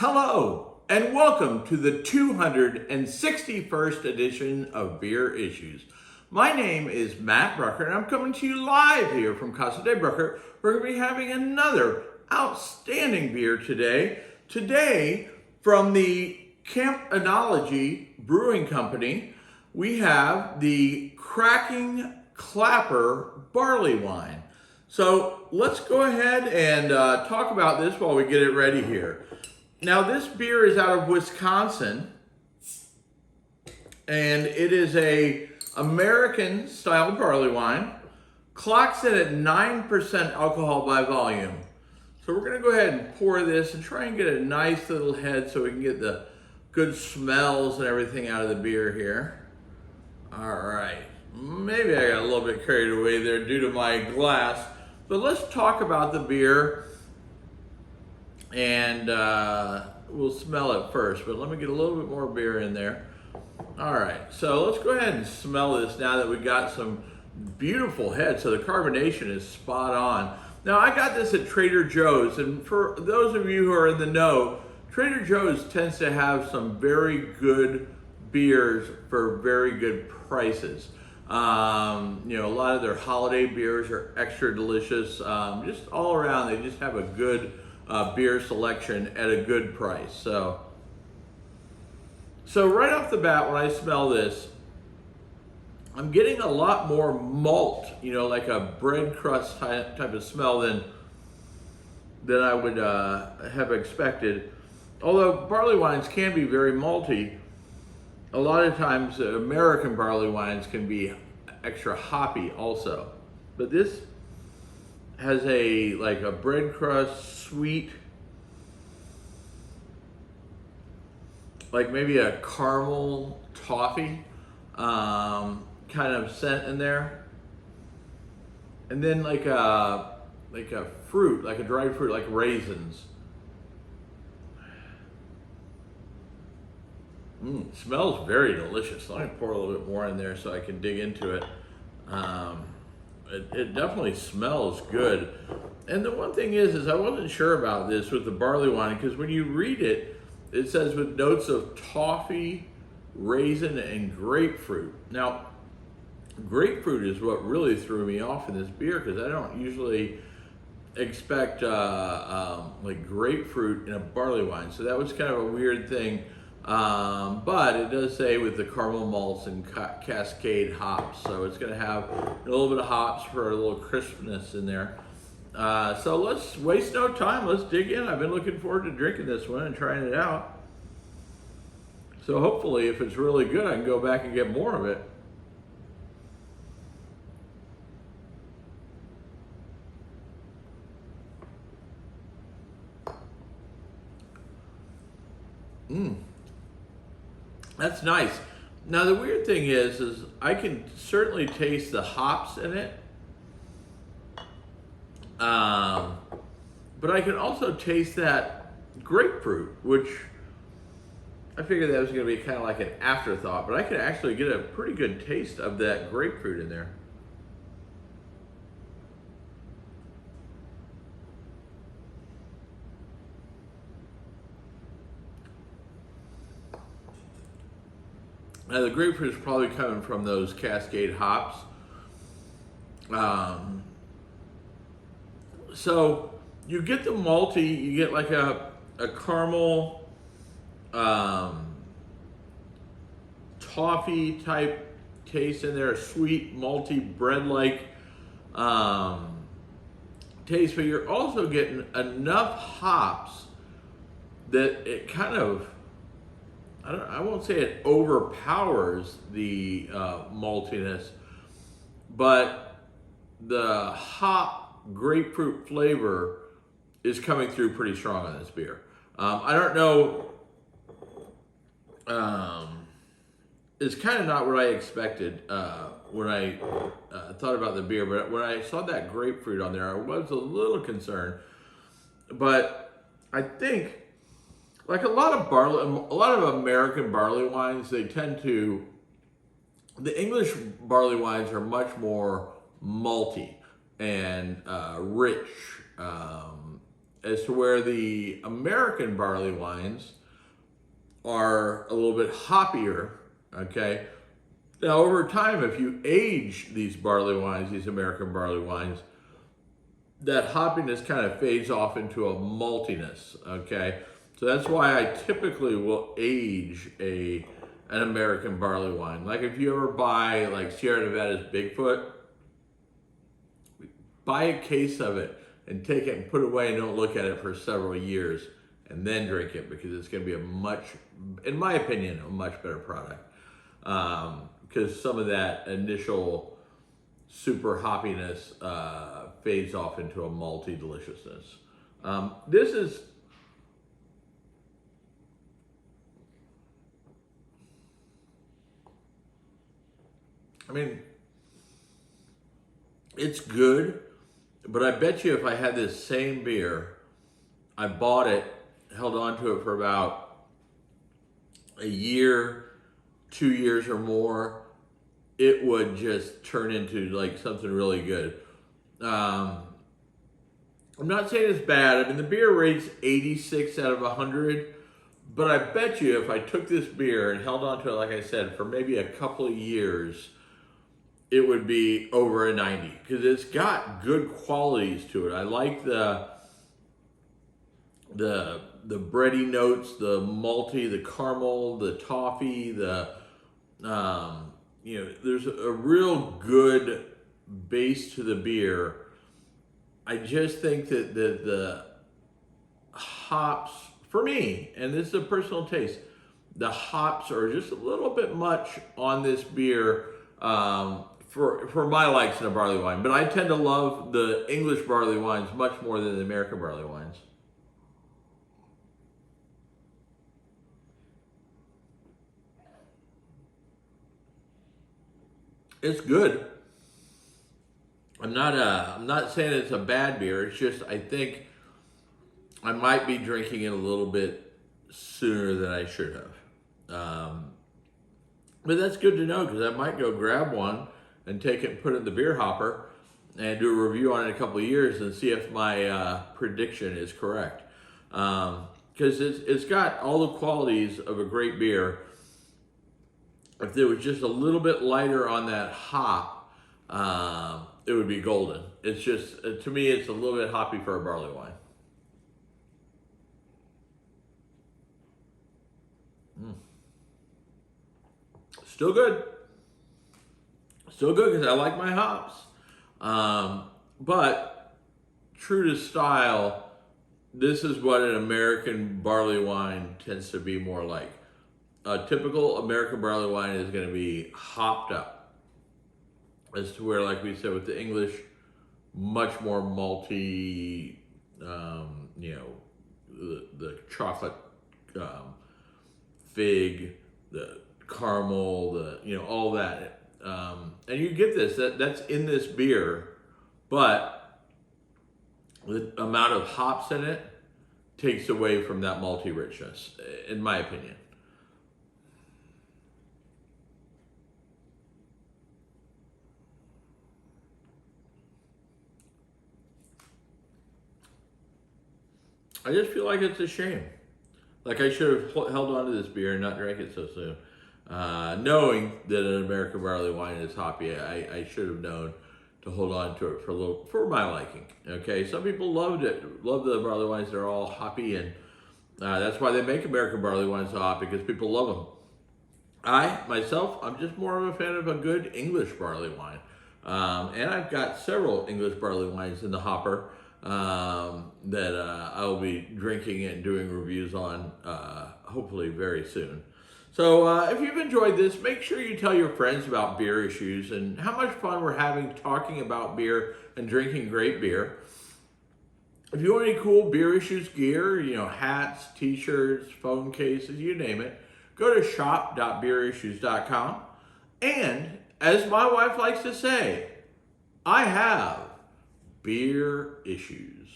Hello, and welcome to the 261st edition of Beer Issues. My name is Matt Brucker, and I'm coming to you live here from Casa de Brucker. We're going to be having another outstanding beer today. Today, from the Campanology Brewing Company, we have the Cracking Clapper Barleywine. So let's go ahead and talk about this while we get it ready here. Now, this beer is out of Wisconsin, and it is a American style barley wine. Clocks in at 9% alcohol by volume. So we're gonna go ahead and pour this and try and get a nice little head so we can get the good smells and everything out of the beer here. All right, maybe I got a little bit carried away there due to my glass, but let's talk about the beer. And we'll smell it first, but let me get a little bit more beer in there. All right, so let's go ahead and smell this now that we got some beautiful heads. So the carbonation is spot on. Now, I got this at Trader Joe's, and for those of you who are in the know, Trader Joe's tends to have some very good beers for very good prices. You know, a lot of their holiday beers are extra delicious. Just all around, they just have a good beer selection at a good price. So right off the bat, when I smell this, I'm getting a lot more malt, you know, like a bread crust type of smell than I would have expected. Although barley wines can be very malty, a lot of times American barley wines can be extra hoppy also. But this has like a bread crust, sweet, like maybe a caramel toffee kind of scent in there, and then like a fruit, like a dried fruit, like raisins. Smells very delicious. Let me pour a little bit more in there so I can dig into it. It definitely smells good. And the one thing is I wasn't sure about this with the barley wine, because when you read it, it says with notes of toffee, raisin, and grapefruit. Now, grapefruit is what really threw me off in this beer, because I don't usually expect like grapefruit in a barley wine. So that was kind of a weird thing. But it does say with the caramel malts and cascade hops, so it's going to have a little bit of hops for a little crispness in there. So let's waste no time. Let's dig in. I've been looking forward to drinking this one and trying it out. So hopefully, if it's really good, I can go back and get more of it. That's nice. Now the weird thing is I can certainly taste the hops in it, but I can also taste that grapefruit, which I figured that was going to be kind of like an afterthought, but I can actually get a pretty good taste of that grapefruit in there. Now the grapefruit is probably coming from those cascade hops. So you get the malty, you get like a caramel, toffee type taste in there, a sweet, malty, bread-like taste, but you're also getting enough hops that it kind of, I won't say it overpowers the maltiness, but the hop grapefruit flavor is coming through pretty strong on this beer. I don't know, it's kind of not what I expected when I thought about the beer, but when I saw that grapefruit on there, I was a little concerned. But I think, like a lot of American barley wines, the English barley wines are much more malty and rich as to where the American barley wines are a little bit hoppier, okay? Now, over time, if you age these barley wines, these American barley wines, that hoppiness kind of fades off into a maltiness, okay? So that's why I typically will age an American barley wine. Like if you ever buy like Sierra Nevada's Bigfoot, buy a case of it and take it and put it away and don't look at it for several years and then drink it, because it's going to be a much, in my opinion, a much better product. Because some of that initial super hoppiness fades off into a malty deliciousness. This is, I mean, it's good, but I bet you if I had this same beer, I bought it, held on to it for about a year, 2 years or more, it would just turn into like something really good. I'm not saying it's bad. I mean, the beer rates 86 out of 100, but I bet you if I took this beer and held on to it, like I said, for maybe a couple of years, it would be over a 90, because it's got good qualities to it. I like the bready notes, the malty, the caramel, the toffee, there's a real good base to the beer. I just think that the hops, for me, and this is a personal taste, the hops are just a little bit much on this beer for my likes in a barley wine. But I tend to love the English barley wines much more than the American barley wines. It's good. I'm not saying it's a bad beer. It's just I think I might be drinking it a little bit sooner than I should have. But that's good to know, because I might go grab one and take it and put it in the beer hopper and do a review on it in a couple of years and see if my prediction is correct. Because it's got all the qualities of a great beer. If there was just a little bit lighter on that hop, it would be golden. It's just, to me, it's a little bit hoppy for a barley wine. Still good. Still good, because I like my hops. But true to style, this is what an American barley wine tends to be more like. A typical American barley wine is going to be hopped up, as to where, like we said with the English, much more malty, the chocolate, fig, the caramel, all that. And you get this, that's in this beer, but the amount of hops in it takes away from that malty richness, in my opinion. I just feel like it's a shame. Like I should have held on to this beer and not drank it so soon. Knowing that an American barley wine is hoppy, I should have known to hold on to it for my liking. Okay, some people love the barley wines that are all hoppy, and that's why they make American barley wines so hot, because people love them. I'm just more of a fan of a good English barley wine. And I've got several English barley wines in the hopper that I'll be drinking and doing reviews on hopefully very soon. So if you've enjoyed this, make sure you tell your friends about Beer Issues and how much fun we're having talking about beer and drinking great beer. If you want any cool Beer Issues gear, hats, t-shirts, phone cases, you name it, go to shop.beerissues.com. And as my wife likes to say, I have beer issues.